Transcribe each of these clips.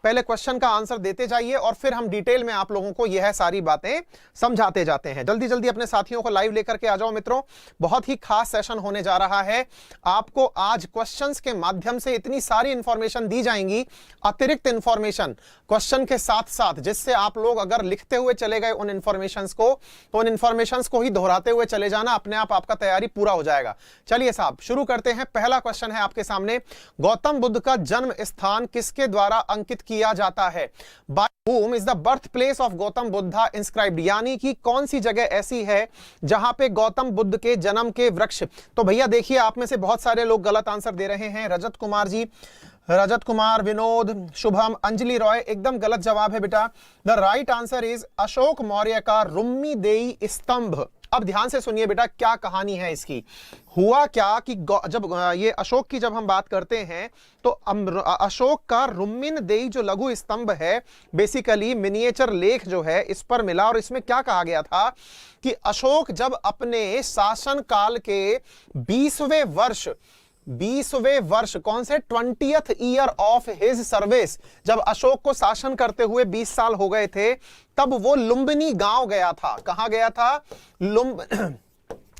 पहले क्वेश्चन का आंसर देते जाइए और फिर हम डिटेल में आप लोगों को यह सारी बातें समझाते जाते हैं। जल्दी जल्दी अपने साथियों को लाइव लेकर के आ जाओ मित्रों, बहुत ही खास सेशन होने जा रहा है। आपको आज क्वेश्चंस के माध्यम से इतनी सारी इंफॉर्मेशन दी जाएंगी, अतिरिक्त इंफॉर्मेशन क्वेश्चन के साथ साथ, जिससे आप लोग अगर लिखते हुए चले गए उन इंफॉर्मेशंस को, तो उन इंफॉर्मेशंस को ही दोहराते हुए चले जाना, अपने आप आपका तैयारी पूरा हो जाएगा। चलिए साहब शुरू करते हैं। पहला क्वेश्चन है आपके सामने, गौतम बुद्ध का जन्म स्थान किसके द्वारा अंकित किया जाता है? By whom is the birthplace of Gautam Buddha inscribed? यानी कि कौन सी जगह ऐसी है जहां पे गौतम बुद्ध के जन्म के वृक्ष। तो भैया देखिए, आप में से बहुत सारे लोग गलत आंसर दे रहे हैं। रजत कुमार जी, रजत कुमार, विनोद, शुभम, अंजलि रॉय, एकदम गलत जवाब है बेटा। The right answer is Ashok Maurya का रुम्मीदेई स्तंभ। अब ध्यान से सुनिए बेटा, क्या कहानी है इसकी। हुआ क्या कि जब ये अशोक की जब हम बात करते हैं तो अशोक का रुम्मीदेई जो लघु स्तंभ है, बेसिकली मिनिएचर लेख जो है इस पर मिला। और इसमें क्या कहा गया था कि अशोक जब अपने शासन काल के 20वें वर्ष कौन से 20th year of his service, जब अशोक को शासन करते हुए 20 साल हो गए थे, तब वो लुम्बिनी गांव गया था। कहां गया था?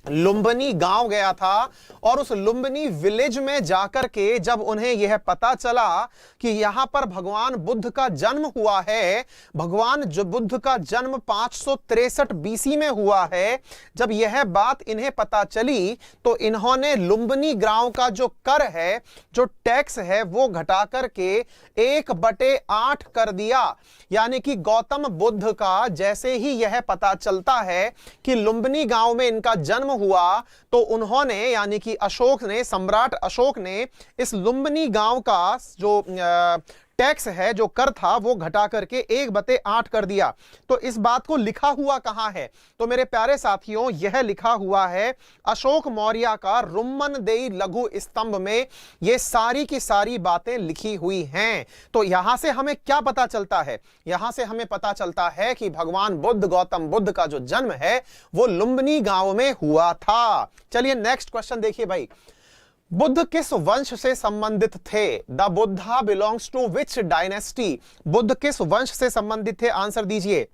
लुम्बिनी गांव गया था। और उस लुम्बिनी विलेज में जाकर के जब उन्हें यह पता चला कि यहां पर भगवान बुद्ध का जन्म हुआ है, भगवान जो बुद्ध का जन्म 563 बीसी में हुआ है, जब यह बात इन्हें पता चली तो इन्होंने लुम्बिनी गांव का जो कर है, जो टैक्स है, वो घटा करके 1/8 कर दिया। यानी कि गौतम बुद्ध का जैसे ही यह पता चलता है कि लुम्बिनी गांव में इनका जन्म हुआ, तो उन्होंने, यानी कि अशोक ने, सम्राट अशोक ने इस लुम्बिनी गांव का जो टैक्स है, जो कर था, वो घटा करके 1/8 कर दिया। तो इस बात को लिखा हुआ कहां है? तो मेरे प्यारे साथियों, यह लिखा हुआ है अशोक मौर्य का रुम्मीदेई लघु स्तंभ में। ये सारी की सारी बातें लिखी हुई हैं। तो यहां से हमें क्या पता चलता है? यहां से हमें पता चलता है कि भगवान बुद्ध, गौतम बुद्ध का जो जन्म है वो लुम्बिनी गांव में हुआ था। चलिए नेक्स्ट क्वेश्चन देखिए भाई, बुद्ध किस वंश से संबंधित थे? The Buddha belongs to which dynasty? Buddha किस वंश से संबंधित थे? आंसर दीजिए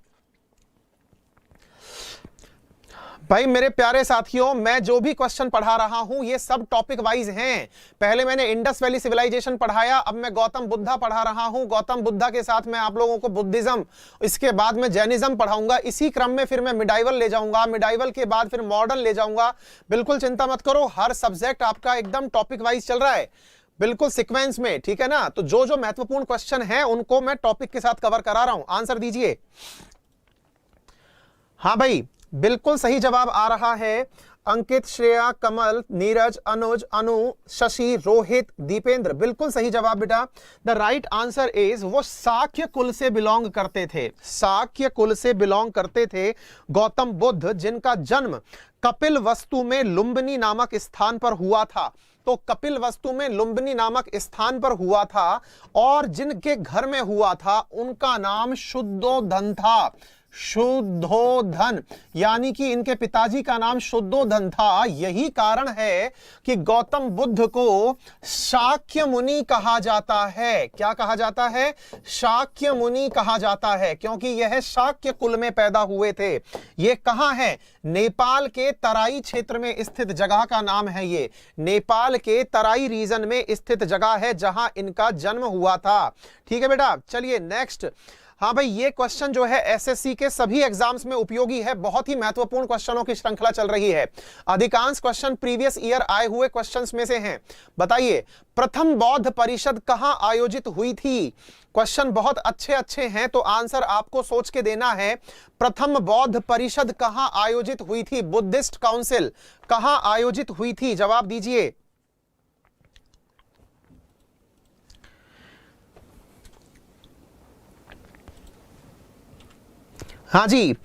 भाई। मेरे प्यारे साथियों, मैं जो भी क्वेश्चन पढ़ा रहा हूं ये सब टॉपिक वाइज हैं। पहले मैंने इंडस वैली सिविलाइजेशन पढ़ाया, अब मैं गौतम बुद्धा पढ़ा रहा हूं। गौतम बुद्धा के साथ मैं आप लोगों को बुद्धिज्म, इसके बाद मैं जैनिज्म पढ़ाऊंगा। इसी क्रम में फिर मैं मिडाइवल ले जाऊंगा, मिडाइवल के बाद फिर मॉडर्न ले जाऊंगा। बिल्कुल चिंता मत करो, हर सब्जेक्ट आपका एकदम टॉपिक वाइज चल रहा है, बिल्कुल सीक्वेंस में, ठीक है ना। तो जो जो महत्वपूर्ण क्वेश्चन है उनको मैं टॉपिक के साथ कवर करा रहा हूं। आंसर दीजिए। हाँ भाई, बिल्कुल सही जवाब आ रहा है। अंकित, श्रेया, कमल, नीरज, अनुज, अनु, शशि, रोहित, दीपेंद्र, बिल्कुल सही जवाब बेटा। द राइट आंसर इज, वो शाक्य कुल से बिलोंग करते थे। शाक्य कुल से बिलोंग करते थे गौतम बुद्ध, जिनका जन्म कपिलवस्तु में लुम्बिनी नामक स्थान पर हुआ था। तो कपिलवस्तु में लुम्बिनी नामक स्थान पर हुआ था, और जिनके घर में हुआ था उनका नाम शुद्धोधन था। शुद्धोधन, यानी कि इनके पिताजी का नाम शुद्धोधन था। यही कारण है कि गौतम बुद्ध को शाक्य मुनि कहा जाता है। क्या कहा जाता है? शाक्य मुनि कहा जाता है, क्योंकि यह शाक्य कुल में पैदा हुए थे। ये कहां है? नेपाल के तराई क्षेत्र में स्थित जगह का नाम है ये। नेपाल के तराई रीजन में स्थित जगह है जहां इनका जन्म हुआ था। ठीक है बेटा, चलिए नेक्स्ट। हाँ भाई, ये क्वेश्चन जो है एसएससी के सभी एग्जाम्स में उपयोगी है। बहुत ही महत्वपूर्ण क्वेश्चनों की श्रृंखला चल रही है। अधिकांश क्वेश्चन प्रीवियस ईयर आए हुए क्वेश्चंस में से हैं। बताइए, प्रथम बौद्ध परिषद कहां आयोजित हुई थी? क्वेश्चन बहुत अच्छे अच्छे हैं, तो आंसर आपको सोच के देना है। प्रथम बौद्ध परिषद कहां आयोजित हुई थी? बुद्धिस्ट काउंसिल कहां आयोजित हुई थी? जवाब दीजिए। हाँ जी,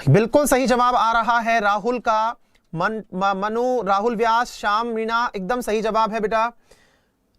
बिल्कुल सही जवाब आ रहा है राहुल का। मनु, राहुल व्यास, श्याम मीणा, एकदम सही जवाब है बेटा।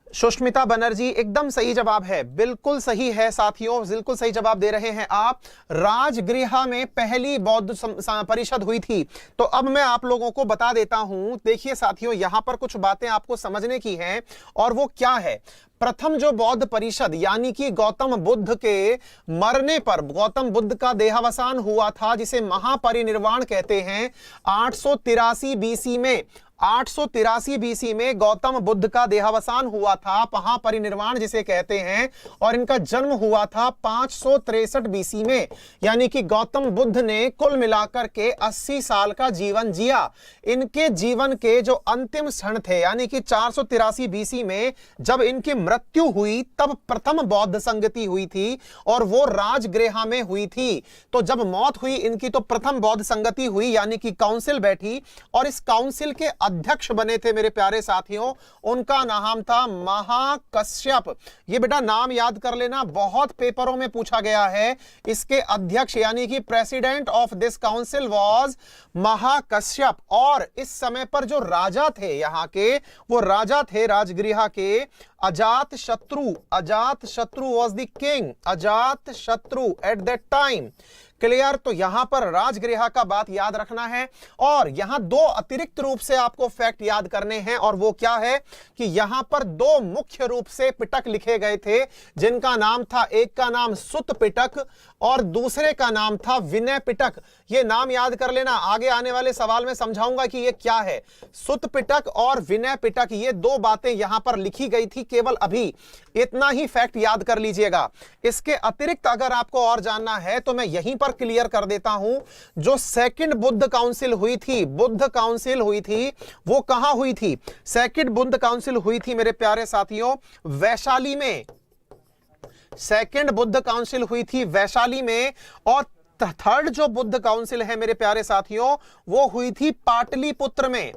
सुष्मिता बनर्जी एकदम सही जवाब है, बिल्कुल सही है साथियों, बिल्कुल सही जवाब दे रहे हैं आप। राजगृह में पहली बौद्ध परिषद हुई थी। तो अब मैं आप लोगों को बता देता हूं, देखिए साथियों यहां पर कुछ बातें आपको समझने की हैं और वो क्या है। प्रथम जो बौद्ध परिषद यानी कि गौतम बुद्ध के मरने पर गौतम बुद्ध का देहावसान हुआ था, जिसे महापरिनिर्वाण कहते हैं, 883 बीसी में 883 बीसी में गौतम बुद्ध का देहावसान हुआ था, महापरिनिर्वाण जिसे कहते हैं, और इनका जन्म हुआ था 563 बीसी में। यानी कि गौतम बुद्ध ने कुल मिलाकर के 80 साल का जीवन जिया। इनके जीवन के जो अंतिम क्षण थे यानी कि 483 बीसी में जब इनकी मृत्यु हुई, तब प्रथम बौद्ध संगति हुई थी और वो राजगृह में हुई थी। तो जब मौत हुई इनकी तो प्रथम बौद्ध संगति हुई यानी कि काउंसिल बैठी, और इस काउंसिल के अध्यक्ष बने थे मेरे प्यारे साथियों, उनका नाम था महाकश्यप। ये बेटा नाम याद कर लेना, बहुत पेपरों में पूछा गया है। इसके अध्यक्ष यानी कि president of this council was Mahakashyap. और इस समय पर जो राजा थे यहाँ के, वो राजा थे राजगृह के अजात शत्रु। अजात शत्रु वाज द किंग, अजात शत्रु एट दैट टाइम। क्लियर? तो यहां पर राजगृह का बात याद रखना है। और यहां दो अतिरिक्त रूप से आपको फैक्ट याद करने हैं, और वो क्या है कि यहां पर दो मुख्य रूप से पिटक लिखे गए थे, जिनका नाम था, एक का नाम सुत पिटक और दूसरे का नाम था विनय पिटक। ये नाम याद कर लेना, आगे आने वाले सवाल में समझाऊंगा कि ये क्या है। सुत पिटक और विनय पिटक, ये दो बातें यहां पर लिखी गई थी केवल अभी। इतना ही फैक्ट याद कर लीजिएगा। इसके अतिरिक्त अगर आपको और जानना है तो मैं यहीं पर क्लियर कर देता हूं। जो सेकंड बुद्ध काउंसिल हुई थी, बुद्ध काउंसिल हुई थी, वो कहां हुई थी? सेकंड बुद्ध काउंसिल हुई थी मेरे प्यारे साथियों वैशाली में। सेकंड बुद्ध काउंसिल हुई थी वैशाली में। और थर्ड जो बुद्ध काउंसिल है मेरे प्यारे साथियों, वो हुई थी पाटलिपुत्र में।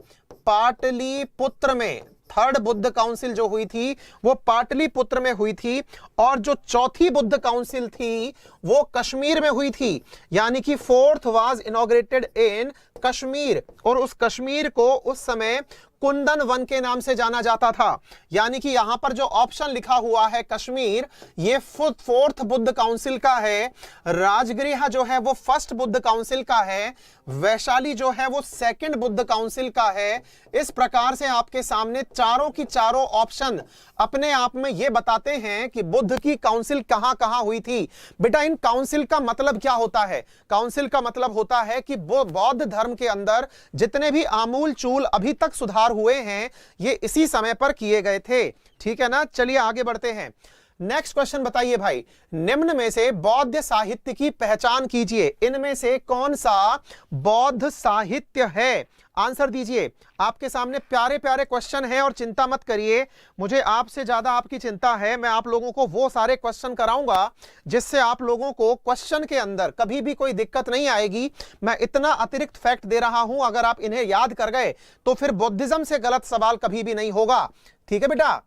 पाटलिपुत्र में थर्ड बुद्ध काउंसिल जो हुई थी वो पाटलिपुत्र में हुई थी। और जो चौथी बुद्ध काउंसिल थी वो कश्मीर में हुई थी, यानी कि फोर्थ वाज इनॉग्रेटेड इन कश्मीर। और उस कश्मीर को उस समय कुंदन वन के नाम से जाना जाता था। यानी कि यहां पर जो ऑप्शन लिखा हुआ है कश्मीर, ये फोर्थ बुद्ध काउंसिल का है। राजगृह जो है वो फर्स्ट बुद्ध काउंसिल का है। वैशाली जो है वो सेकंड बुद्ध काउंसिल का है। इस प्रकार से आपके सामने चारों की चारों ऑप्शन अपने आप में ये बताते हैं कि बुद्ध की काउंसिल कहां कहां हुई थी। बेटा इन काउंसिल का मतलब क्या होता है? काउंसिल का मतलब होता है कि बौद्ध धर्म के अंदर जितने भी आमूल चूल अभी तक सुधार हुए हैं, ये इसी समय पर किए गए थे। ठीक है ना? चलिए आगे बढ़ते हैं। नेक्स्ट क्वेश्चन बताइए भाई, निम्न में से बौद्ध साहित्य की पहचान कीजिए। इनमें से कौन सा बौद्ध साहित्य है? आंसर दीजिए। आपके सामने प्यारे प्यारे क्वेश्चन हैं और चिंता मत करिए, मुझे आपसे ज्यादा आपकी चिंता है। मैं आप लोगों को वो सारे क्वेश्चन कराऊंगा जिससे आप लोगों को क्वेश्चन के अंदर कभी भी कोई दिक्कत नहीं आएगी। मैं इतना अतिरिक्त फैक्ट दे रहा हूं, अगर आप इन्हें याद कर गए तो फिर बुद्धिज्म से गलत सवाल कभी भी नहीं होगा। ठीक है बेटा?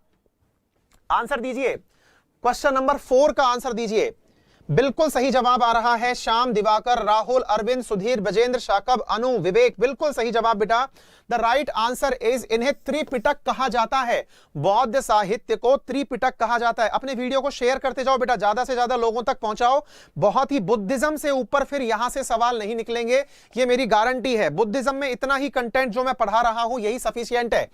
आंसर दीजिए। क्वेश्चन नंबर 4 का आंसर दीजिए। बिल्कुल सही जवाब आ रहा है। श्याम, दिवाकर, राहुल, अरविंद, सुधीर, बजेंद्र, शाकब, अनु, विवेक, बिल्कुल सही जवाब बेटा। द राइट आंसर इज, इन्हें त्रिपिटक कहा जाता है। बौद्ध साहित्य को त्रिपिटक कहा जाता है। अपने वीडियो को शेयर करते जाओ बेटा, ज्यादा से ज्यादा लोगों तक पहुंचाओ। बहुत ही बुद्धिज्म से ऊपर फिर यहां से सवाल नहीं निकलेंगे, ये मेरी गारंटी है। बुद्धिज्म में इतना ही कंटेंट जो मैं पढ़ा रहा हूं यही सफिशिएंट है।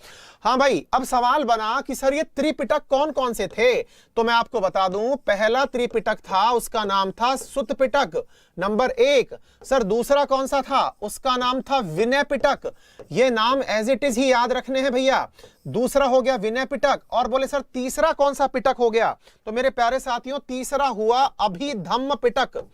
हाँ भाई, अब सवाल बना कि सर ये त्रिपिटक कौन कौन से थे, तो मैं आपको बता दूं। पहला त्रिपिटक था, उसका नाम था सुत पिटक, नंबर 1। सर दूसरा कौन सा था? उसका नाम था विनय पिटक। ये नाम एज इट इज ही याद रखने हैं भैया। दूसरा हो गया विनय पिटक। और बोले सर तीसरा कौन सा पिटक हो गया? तो मेरे प्यारे साथियों तीसरा हुआ अभिधम्म पिटक।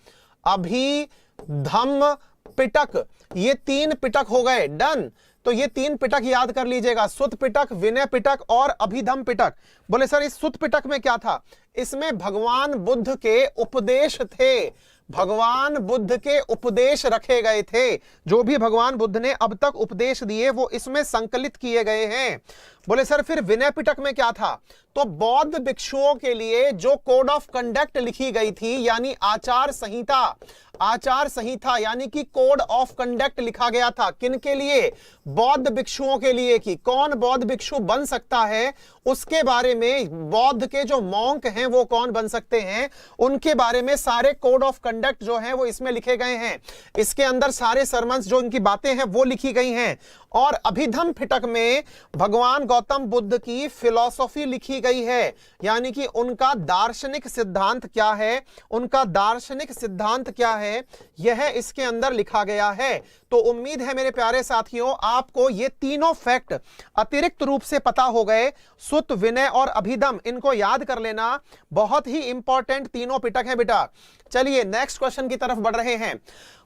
अभिधम्म पिटक, ये 3 पिटक हो गए। डन। तो ये 3 पिटक याद कर लीजिएगा, सुत पिटक, विनय पिटक और अभिधम्म पिटक। बोले सर इस सुत पिटक में क्या था? इसमें भगवान बुद्ध के उपदेश थे, भगवान बुद्ध के उपदेश रखे गए थे। जो भी भगवान बुद्ध ने अब तक उपदेश दिए वो इसमें संकलित किए गए हैं। बोले सर फिर विनय पिटक में क्या था? तो बौद्ध भिक्षुओं के लिए जो कोड ऑफ कंडक्ट लिखी गई थी, यानी आचार संहिता, आचार संहिता यानी कि कोड ऑफ कंडक्ट लिखा गया था। किन के लिए? बौद्ध भिक्षुओं के लिए कि कौन बौद्ध भिक्षु बन सकता है, उसके बारे में, बौद्ध के जो मॉन्क हैं वो कौन बन सकते हैं, उनके बारे में सारे कोड ऑफ कंडक्ट जो है वो इसमें लिखे गए हैं। इसके अंदर सारे सरमन्स जो इनकी बातें हैं वो लिखी गई हैं। और अभिधम पिटक में भगवान गौतम बुद्ध की फिलॉसफी लिखी गई है, यानी कि उनका दार्शनिक सिद्धांत क्या है, उनका दार्शनिक सिद्धांत क्या है, यह इसके अंदर लिखा गया है। तो उम्मीद है मेरे प्यारे साथियों आपको ये तीनों फैक्ट अतिरिक्त रूप से पता हो गए। सुत, विनय और अभिधम, इनको याद कर लेना, बहुत ही इंपॉर्टेंट तीनों पिटक है बेटा। चलिए नेक्स्ट क्वेश्चन की तरफ बढ़ रहे हैं।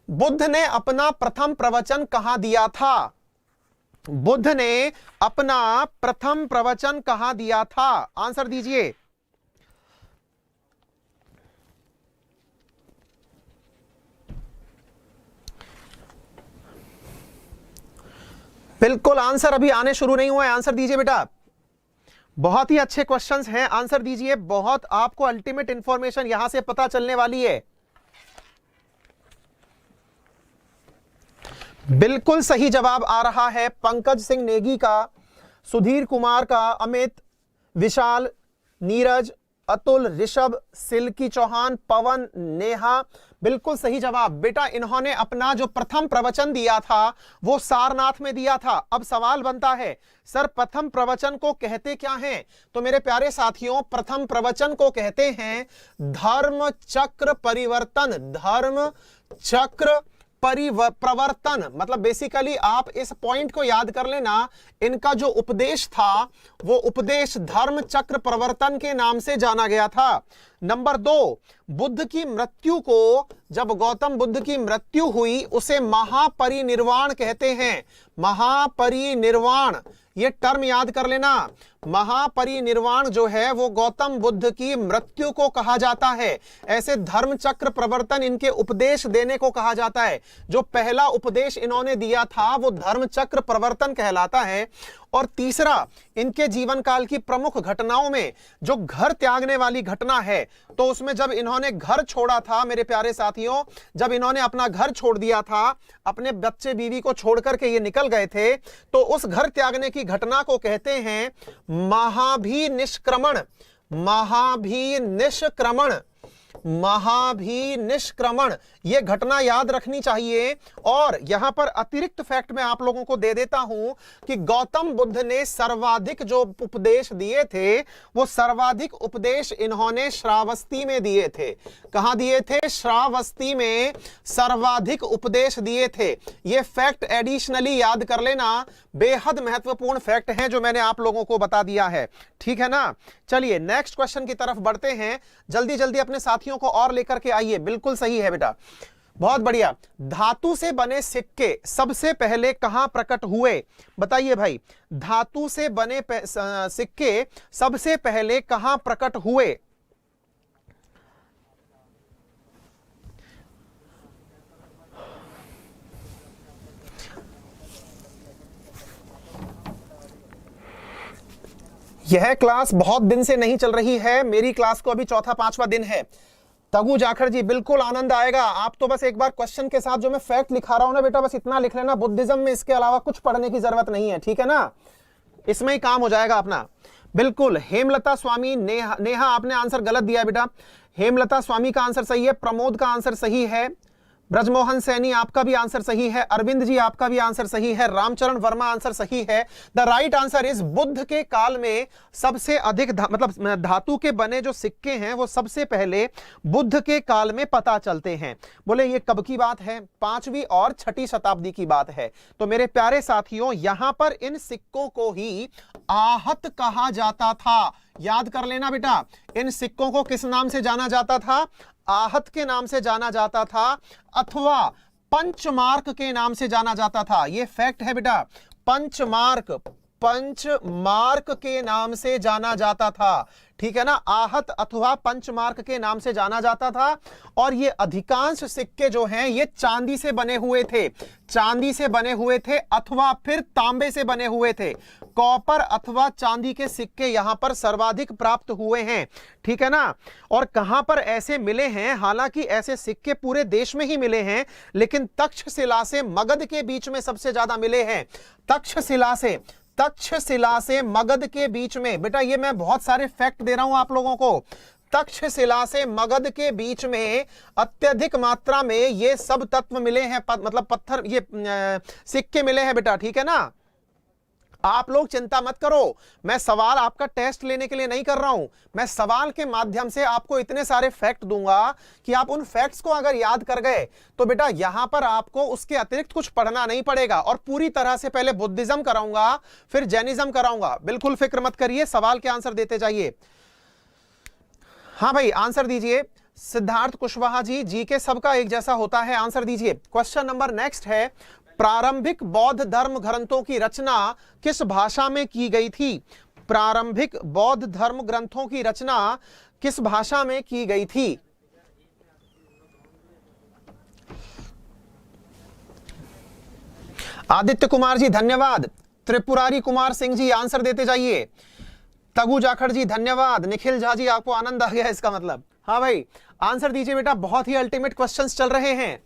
बुद्ध ने अपना प्रथम प्रवचन कहां दिया था? बुद्ध ने अपना प्रथम प्रवचन कहां दिया था? आंसर दीजिए। बिल्कुल आंसर अभी आने शुरू नहीं हुआ है, आंसर दीजिए बेटा। बहुत ही अच्छे क्वेश्चंस हैं, आंसर दीजिए। बहुत आपको अल्टीमेट इंफॉर्मेशन यहां से पता चलने वाली है। बिल्कुल सही जवाब आ रहा है पंकज सिंह नेगी का, सुधीर कुमार का, अमित, विशाल, नीरज, अतुल, ऋषभ, सिल्की चौहान, पवन, नेहा, बिल्कुल सही जवाब बेटा। इन्होंने अपना जो प्रथम प्रवचन दिया था वो सारनाथ में दिया था। अब सवाल बनता है सर प्रथम प्रवचन को कहते क्या हैं? तो मेरे प्यारे साथियों प्रथम प्रवचन को कहते हैं धर्म चक्र परिवर्तन। धर्म चक्र प्रवर्तन मतलब बेसिकली आप इस पॉइंट को याद कर लेना, इनका जो उपदेश था वो उपदेश धर्म चक्र प्रवर्तन के नाम से जाना गया था। नंबर 2, बुद्ध की मृत्यु को, जब गौतम बुद्ध की मृत्यु हुई उसे महापरिनिर्वाण कहते हैं। महापरिनिर्वाण ये टर्म याद कर लेना। महापरिनिर्वाण जो है वो गौतम बुद्ध की मृत्यु को कहा जाता है। ऐसे धर्म चक्र प्रवर्तन इनके उपदेश देने को कहा जाता है। जो पहला उपदेश इन्होंने दिया था वो धर्म चक्र प्रवर्तन कहलाता है। और तीसरा, इनके जीवन काल की प्रमुख घटनाओं में जो घर त्यागने वाली घटना है, तो उसमें जब इन्होंने घर छोड़ा था मेरे प्यारे साथियों, जब इन्होंने अपना घर छोड़ दिया था, अपने बच्चे बीवी को छोड़ करके ये निकल गए थे, तो उस घर त्यागने की घटना को कहते हैं महाभिनिष्क्रमण। महाभिनिष्क्रमण, महाभिनिष्क्रमण ये घटना याद रखनी चाहिए। और यहां पर अतिरिक्त फैक्ट मैं आप लोगों को दे देता हूं कि गौतम बुद्ध ने सर्वाधिक जो उपदेश दिए थे वो सर्वाधिक उपदेश इन्होंने श्रावस्ती में दिए थे। कहां दिए थे? श्रावस्ती में सर्वाधिक उपदेश दिए थे। ये फैक्ट एडिशनली याद कर लेना, बेहद महत्वपूर्ण फैक्ट है जो मैंने आप लोगों को बता दिया है। ठीक है ना? चलिए नेक्स्ट क्वेश्चन की तरफ बढ़ते हैं। जल्दी जल्दी अपने साथियों को और लेकर के आइए। बिल्कुल सही है बेटा, बहुत बढ़िया। धातु से बने सिक्के सबसे पहले कहां प्रकट हुए? बताइए भाई, धातु से बने सिक्के सबसे पहले कहां प्रकट हुए? यह क्लास बहुत दिन से नहीं चल रही है, मेरी क्लास को अभी चौथा पांचवा दिन है। तगु जाखड़ जी बिल्कुल आनंद आएगा। आप तो बस एक बार क्वेश्चन के साथ जो मैं फैक्ट लिखा रहा हूं ना बेटा, बस इतना लिख लेना। बुद्धिज्म में इसके अलावा कुछ पढ़ने की जरूरत नहीं है, ठीक है ना? इसमें ही काम हो जाएगा अपना। बिल्कुल। हेमलता स्वामी, नेहा आपने आंसर गलत दिया बेटा। हेमलता स्वामी का आंसर सही है, प्रमोद का आंसर सही है, ब्रजमोहन सैनी आपका भी आंसर सही है, अरविंद जी आपका भी आंसर सही है, रामचरण वर्मा आंसर सही है। The right answer is Buddha के काल में सबसे अधिक मतलब धातु के बने जो सिक्के हैं वो सबसे पहले बुद्ध के काल में पता चलते हैं। बोले ये कब की बात है? 5वीं और 6ठी शताब्दी की बात है। तो मेरे प्यारे साथियों यहां पर इन सिक्कों को ही आहत कहा जाता था। याद कर लेना बेटा, इन सिक्कों को किस नाम से जाना जाता था? आहत के नाम से जाना जाता था, अथवा पंचमार्क के नाम से जाना जाता था। यह फैक्ट है बेटा। पंचमार्क, पंचमार्क के नाम से जाना जाता था, ठीक है ना, आहत अथवा पंचमार्क के नाम से जाना जाता था। और ये अधिकांश सिक्के जो हैं ये चांदी से बने हुए थे, चांदी से बने हुए थे अथवा फिर तांबे से बने हुए थे। कॉपर अथवा चांदी के सिक्के यहां पर सर्वाधिक प्राप्त हुए हैं, ठीक है ना। और कहां पर ऐसे मिले हैं, हालांकि ऐसे सिक्के पूरे देश में ही मिले हैं, लेकिन तक्षशिला से मगध के बीच में सबसे ज्यादा मिले हैं। तक्षशिला से मगध के बीच में, बेटा ये मैं बहुत सारे फैक्ट दे रहा हूं आप लोगों को, तक्षशिला से मगध के बीच में अत्यधिक मात्रा में ये सब तत्व मिले हैं, मतलब पत्थर, ये सिक्के मिले हैं बेटा, ठीक है ना। आप लोग चिंता मत करो, मैं सवाल आपका टेस्ट लेने के लिए नहीं कर रहा हूं, मैं सवाल के माध्यम से आपको इतने सारे फैक्ट दूंगा कि आप उन फैक्ट्स को अगर याद कर गए तो बेटा यहां पर आपको उसके अतिरिक्त कुछ पढ़ना नहीं पड़ेगा। और पूरी तरह से पहले बुद्धिज्म कराऊंगा, फिर जैनिज्म कराऊंगा, बिल्कुल फिक्र मत करिए, सवाल के आंसर देते जाइए। हाँ भाई आंसर दीजिए। सिद्धार्थ कुशवाहा जी के सबका एक जैसा होता है, आंसर दीजिए। क्वेश्चन नंबर नेक्स्ट है, प्रारंभिक बौद्ध धर्म ग्रंथों की रचना किस भाषा में की गई थी? प्रारंभिक बौद्ध धर्म ग्रंथों की रचना किस भाषा में की गई थी? आदित्य कुमार जी धन्यवाद, त्रिपुरारी कुमार सिंह जी आंसर देते जाइए, तगु जाखड़ जी धन्यवाद, निखिल झा जी आपको आनंद आ गया इसका मतलब। हाँ भाई आंसर दीजिए बेटा, बहुत ही अल्टीमेट क्वेश्चंस चल रहे हैं।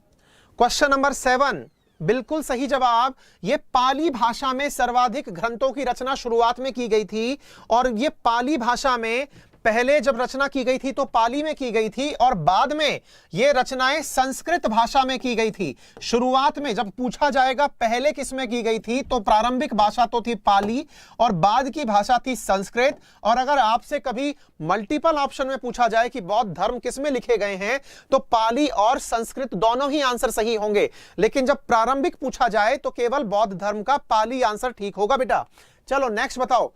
क्वेश्चन नंबर 7 बिल्कुल सही जवाब। ये पाली भाषा में सर्वाधिक ग्रंथों की रचना शुरुआत में की गई थी, और ये पाली भाषा में पहले जब रचना की गई थी तो पाली में की गई थी, और बाद में ये रचनाएं संस्कृत भाषा में की गई थी। शुरुआत में जब पूछा जाएगा पहले किस में की गई थी, तो प्रारंभिक भाषा तो थी पाली और बाद की भाषा थी संस्कृत। और अगर आपसे कभी मल्टीपल ऑप्शन में पूछा जाए कि बौद्ध धर्म किस में लिखे गए हैं, तो पाली और संस्कृत दोनों ही आंसर सही होंगे, लेकिन जब प्रारंभिक पूछा जाए तो केवल बौद्ध धर्म का पाली आंसर ठीक होगा बेटा। चलो नेक्स्ट बताओ।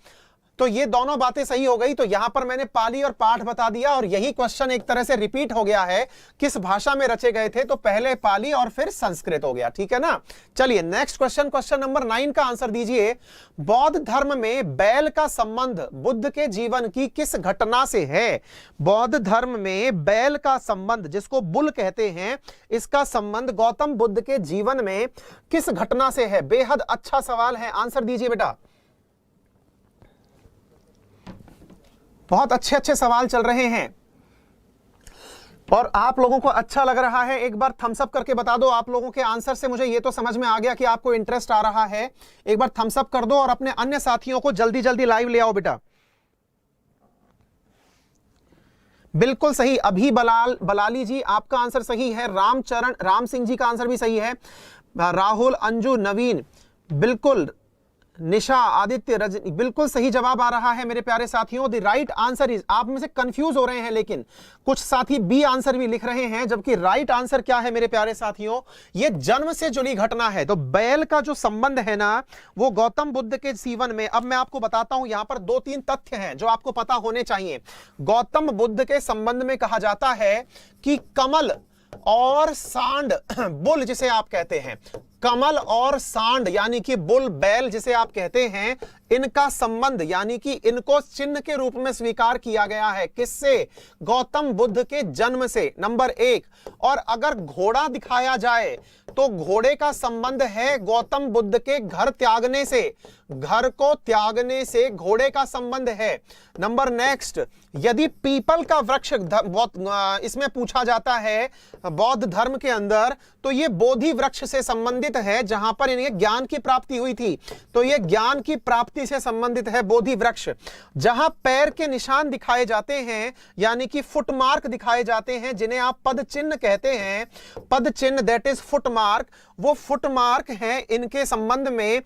तो ये दोनों बातें सही हो गई, तो यहां पर मैंने पाली और पाठ बता दिया, और यही क्वेश्चन एक तरह से रिपीट हो गया है, किस भाषा में रचे गए थे, तो पहले पाली और फिर संस्कृत हो गया, ठीक है ना। चलिए नेक्स्ट क्वेश्चन, क्वेश्चन नंबर 9 का आंसर दीजिए। बौद्ध धर्म में बैल का संबंध बुद्ध के जीवन की किस घटना से है? बौद्ध धर्म में बैल का संबंध, जिसको बुल कहते हैं, इसका संबंध गौतम बुद्ध के जीवन में किस घटना से है? बेहद अच्छा सवाल है, आंसर दीजिए बेटा। बहुत अच्छे अच्छे सवाल चल रहे हैं और आप लोगों को अच्छा लग रहा है। एक बार थम्स अप करके बता दो, आप लोगों के आंसर से मुझे ये तो समझ में आ गया कि आपको इंटरेस्ट आ रहा है। एक बार थम्स अप कर दो और अपने अन्य साथियों को जल्दी जल्दी लाइव ले आओ बेटा। बिल्कुल सही, अभी बलाली जी आपका आंसर सही है। राम सिंह जी का आंसर भी सही है। राहुल, अंजू, नवीन, बिल्कुल, निशा, आदित्य, रजनी, बिल्कुल सही जवाब आ रहा है मेरे प्यारे साथियों। द राइट आंसर इज, आप में से कंफ्यूज हो रहे हैं लेकिन कुछ साथी बी आंसर भी लिख रहे हैं, जबकि राइट आंसर क्या है मेरे प्यारे साथियों? ये जन्म से जुड़ी घटना है। तो बैल का जो संबंध है ना, वो गौतम बुद्ध के जीवन में, अब मैं आपको बताता हूं, यहां पर 2-3 तथ्य हैं जो आपको पता होने चाहिए। गौतम बुद्ध के संबंध में कहा जाता है कि कमल और सांड, बुल जिसे आप कहते हैं, कमल और सांड यानी कि बुल, बैल जिसे आप कहते हैं, इनका संबंध यानी कि इनको चिन्ह के रूप में स्वीकार किया गया है। किससे? गौतम बुद्ध के जन्म से, नंबर 1। और अगर घोड़ा दिखाया जाए तो घोड़े का संबंध है गौतम बुद्ध के घर त्यागने से, घर को त्यागने से घोड़े का संबंध है। नंबर नेक्स्ट, यदि पीपल का वृक्ष इसमें पूछा जाता है बौद्ध धर्म के अंदर, तो ये बोधि वृक्ष से संबंधित है, जहां पर इन्हें ज्ञान की प्राप्ति हुई थी, तो ये ज्ञान की प्राप्ति से संबंधित है बोधि वृक्ष। जहां पैर के निशान दिखाए जाते हैं यानी कि फुटमार्क दिखाए जाते हैं, जिन्हें आप पद चिन्ह कहते हैं, पद चिन्ह दैट इज फुटमार्क, वो फुटमार्क है इनके संबंध में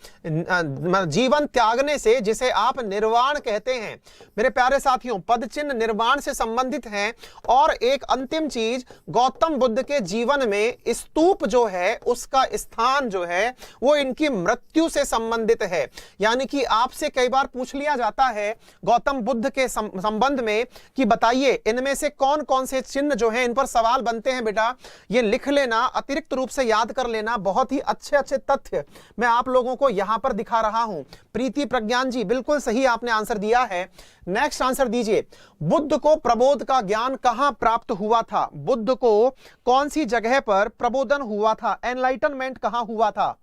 जीवन त्यागने से, जिसे आप निर्वाण कहते हैं। मेरे प्यारे साथियों, पद चिन्ह निर्वाण से संबंधित हैं। और एक अंतिम चीज, गौतम बुद्ध के जीवन में स्तूप जो है, उसका स्थान जो है वो इनकी मृत्यु से संबंधित है। यानी कि आपसे कई बार पूछ लिया जाता है गौतम बुद्ध के संबंध में कि बताइए इनमें से कौन कौन से चिन्ह जो हैं इन पर सवाल बनते हैं बेटा, ये लिख लेना, अतिरिक्त रूप से याद कर लेना। बहुत ही अच्छे अच्छे तथ्य मैं आप लोगों को यहां पर दिखा रहा हूं। प्रीति प्रज्ञान जी बिल्कुल सही आपने आंसर दिया है। नेक्स्ट आंसर दीजिए, बुद्ध को प्रबोध का ज्ञान कहां प्राप्त हुआ था? बुद्ध को कौन सी जगह पर प्रबोधन हुआ था, एनलाइटनमेंट कहां हुआ था?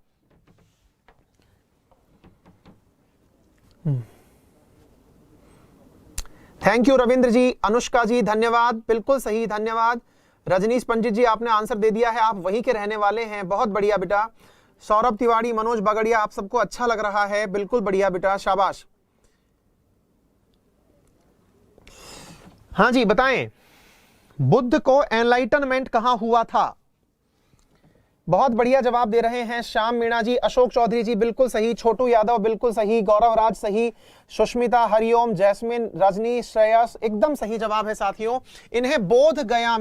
थैंक यू रविंद्र जी, अनुष्का जी धन्यवाद, बिल्कुल सही, धन्यवाद। रजनीश पंडित जी आपने आंसर दे दिया है, आप वहीं के रहने वाले हैं, बहुत बढ़िया बेटा। सौरभ तिवारी, मनोज बगड़िया, आप सबको अच्छा लग रहा है, बिल्कुल बढ़िया बेटा, शाबाश। हाँ जी बताएं, बुद्ध को एनलाइटनमेंट कहां हुआ था? बहुत बढ़िया जवाब दे रहे हैं श्याम मीणा जी, अशोक चौधरी जी बिल्कुल सही, छोटू यादव बिल्कुल सही, गौरव राज सही, सुष्मिता, हरिओम, जैस्मिन, रजनी, श्रेयस एकदम सही जवाब है साथियों। इन्हें बोध गया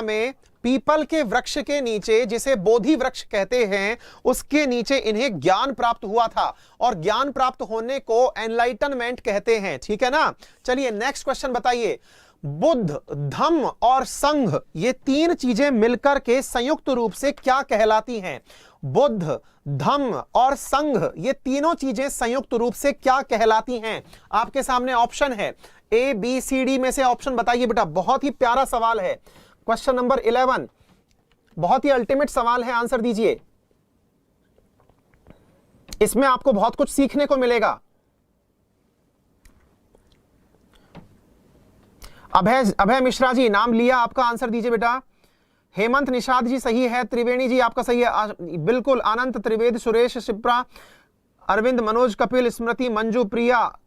में पीपल के वृक्ष के नीचे, जिसे बोधि वृक्ष कहते हैं, उसके नीचे इन्हें ज्ञान प्राप्त हुआ था और ज्ञान प्राप्त होने को एनलाइटनमेंट कहते हैं। ठीक है ना। चलिए नेक्स्ट क्वेश्चन बताइए, बुद्ध, धम्म और संघ ये तीन चीजें मिलकर के संयुक्त रूप से क्या कहलाती हैं? बुद्ध, धम्म और संघ ये तीनों चीजें संयुक्त रूप से क्या कहलाती हैं? आपके सामने ऑप्शन है, ए बी सी डी में से ऑप्शन बताइए बेटा। बहुत ही प्यारा सवाल है, क्वेश्चन नंबर 11, बहुत ही अल्टीमेट सवाल है, आंसर दीजिए। इसमें आपको बहुत कुछ सीखने को मिलेगा। अभय मिश्रा जी नाम लिया, आपका आंसर दीजिए बेटा। हेमंत निषाद जी सही है, त्रिवेणी जी आपका सही है बिल्कुल, अनंत, त्रिवेद, सुरेश, शिप्रा, अरविंद, मनोज, कपिल, स्मृति, मंजू, प्रिया,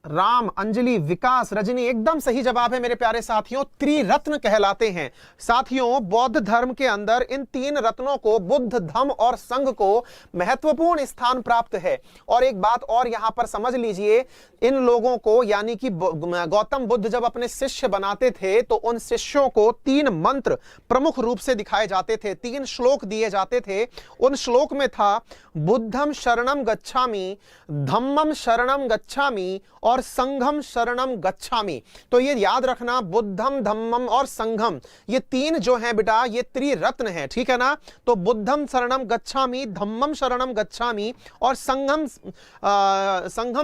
राम, अंजलि, विकास, रजनी एकदम सही जवाब है मेरे प्यारे साथियों। त्रिरत्न कहलाते हैं साथियों। बौद्ध धर्म के अंदर इन तीन रत्नों को, बुद्ध, धम्म और संघ को महत्वपूर्ण स्थान प्राप्त है। और एक बात और यहां पर समझ लीजिए, इन लोगों को यानी कि गौतम बुद्ध जब अपने शिष्य बनाते थे तो उन शिष्यों को तीन मंत्र प्रमुख रूप से दिखाए जाते थे, तीन श्लोक दिए जाते थे। उन श्लोक में था बुद्धम शरणम गच्छामि, धम्मम शरणम गच्छामि और संघम शरणम गच्छामि। तो ये याद रखना, बुद्धम, धम्मम और संघम ये तीन जो हैं बेटा ये त्रिरत्न हैं। ठीक है ना। तो बुद्धम शरणम गच्छामि, धम्मम शरणम गच्छामि और संघम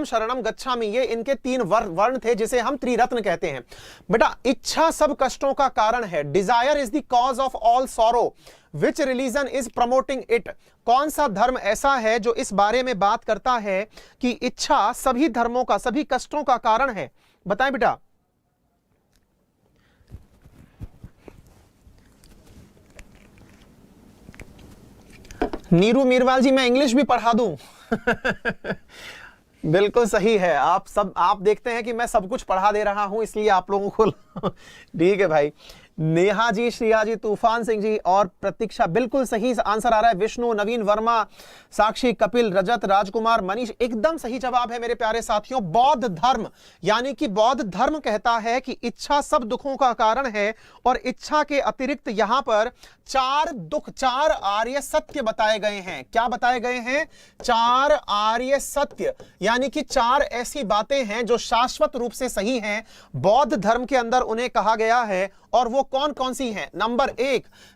शरणम गच्छामि, ये इनके तीन वर्ण थे जिसे हम त्रिरत्न कहते हैं। बेटा इच्छा सब कष्टों का कारण है, desire is the cause of all sorrow, which religion is promoting it. कौन सा धर्म ऐसा है जो इस बारे में बात करता है कि इच्छा सभी धर्मों का, सभी कष्टों का कारण है? बताएं बेटा। नीरू मीरवाल जी मैं इंग्लिश भी पढ़ा दूं बिल्कुल सही है, आप देखते हैं कि मैं सब कुछ पढ़ा दे रहा हूं, इसलिए आप लोगों को ठीक है भाई। नेहा जी, श्रिया जी, तूफान सिंह जी और प्रतीक्षा बिल्कुल सही आंसर आ रहा है। विष्णु, नवीन वर्मा, साक्षी, कपिल, रजत, राजकुमार, मनीष एकदम सही जवाब है मेरे प्यारे साथियों। बौद्ध धर्म यानी कि बौद्ध धर्म कहता है कि इच्छा सब दुखों का कारण है और इच्छा के अतिरिक्त यहां पर चार दुख, चार आर्य सत्य बताए गए हैं। क्या बताए गए हैं? चार आर्य सत्य, यानी कि चार ऐसी बातें हैं जो शाश्वत रूप से सही हैं बौद्ध धर्म के अंदर, उन्हें कहा गया है। और वो कौन कौन सी हैं?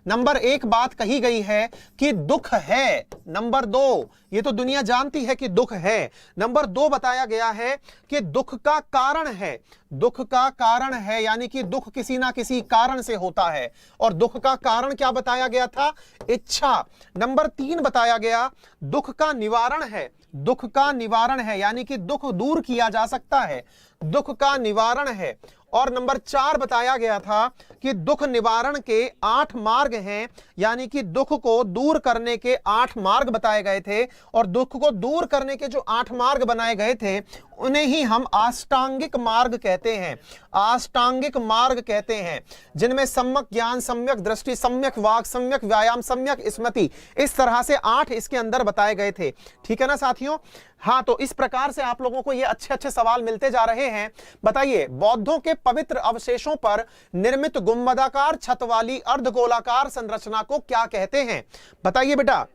नंबर एक बात कही गई है कि दुख है। नंबर दो, ये तो दुनिया जानती है कि दुख है। नंबर दो बताया गया है कि दुख का कारण है। दुख का कारण है यानी कि दुख किसी ना किसी कारण से होता है। और दुख का कारण क्या बताया गया था? इच्छा। नंबर तीन बताया गया दुख का निवारण है। दुख का निवारण है यानी कि दुख दूर किया जा सकता है, दुख का निवारण है। और नंबर चार बताया गया था कि दुख निवारण के 8 मार्ग हैं, यानी कि दुख को दूर करने के 8 मार्ग बताए गए थे। और दुख को दूर करने के जो 8 मार्ग बनाए गए थे उन्हें ही हम अष्टांगिक मार्ग कहते हैं। अष्टांगिक मार्ग कहते हैं जिनमें सम्यक ज्ञान, सम्यक दृष्टि, सम्यक वाक, सम्यक व्यायाम, सम्यक स्मृति, इस तरह से 8 इसके अंदर बताए गए थे। ठीक है ना साथियों। हाँ, तो इस प्रकार से आप लोगों को ये अच्छे अच्छे सवाल मिलते जा रहे हैं। बताइए, बौद्धों के पवित्र अवशेषों पर निर्मित गुंबदाकार छत वाली अर्धगोलाकार संरचना को क्या कहते हैं? बताइए बेटा।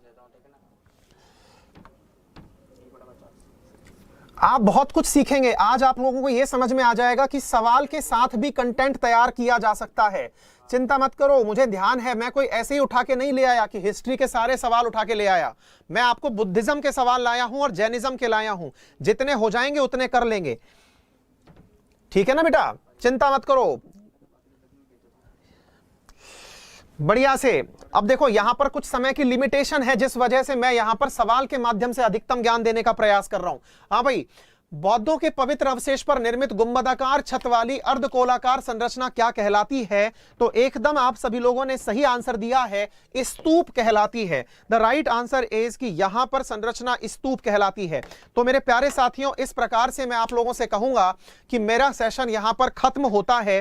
आप बहुत कुछ सीखेंगे आज। आप लोगों को यह समझ में आ जाएगा कि सवाल के साथ भी कंटेंट तैयार किया जा सकता है। चिंता मत करो, मुझे ध्यान है, मैं कोई ऐसे ही उठा के नहीं ले आया कि हिस्ट्री के सारे सवाल उठा के ले आया। मैं आपको बुद्धिज्म के सवाल लाया हूं और जैनिज्म के लाया हूं। जितने हो जाएंगे उतने कर लेंगे, ठीक है ना बेटा, चिंता मत करो। बढ़िया से। अब देखो यहां पर कुछ समय की लिमिटेशन है, जिस वजह से मैं यहां पर सवाल के माध्यम से अधिकतम ज्ञान देने का प्रयास कर रहा हूं। हाँ भाई, बौद्धों के पवित्र अवशेष पर निर्मित गुंबदाकार छत वाली अर्धगोलाकार संरचना क्या कहलाती है? तो एकदम आप सभी लोगों ने सही आंसर दिया है, स्तूप कहलाती है। द राइट आंसर इज कि यहां पर संरचना स्तूप कहलाती है। तो मेरे प्यारे साथियों, इस प्रकार से मैं आप लोगों से कहूंगा कि मेरा सेशन यहां पर खत्म होता है।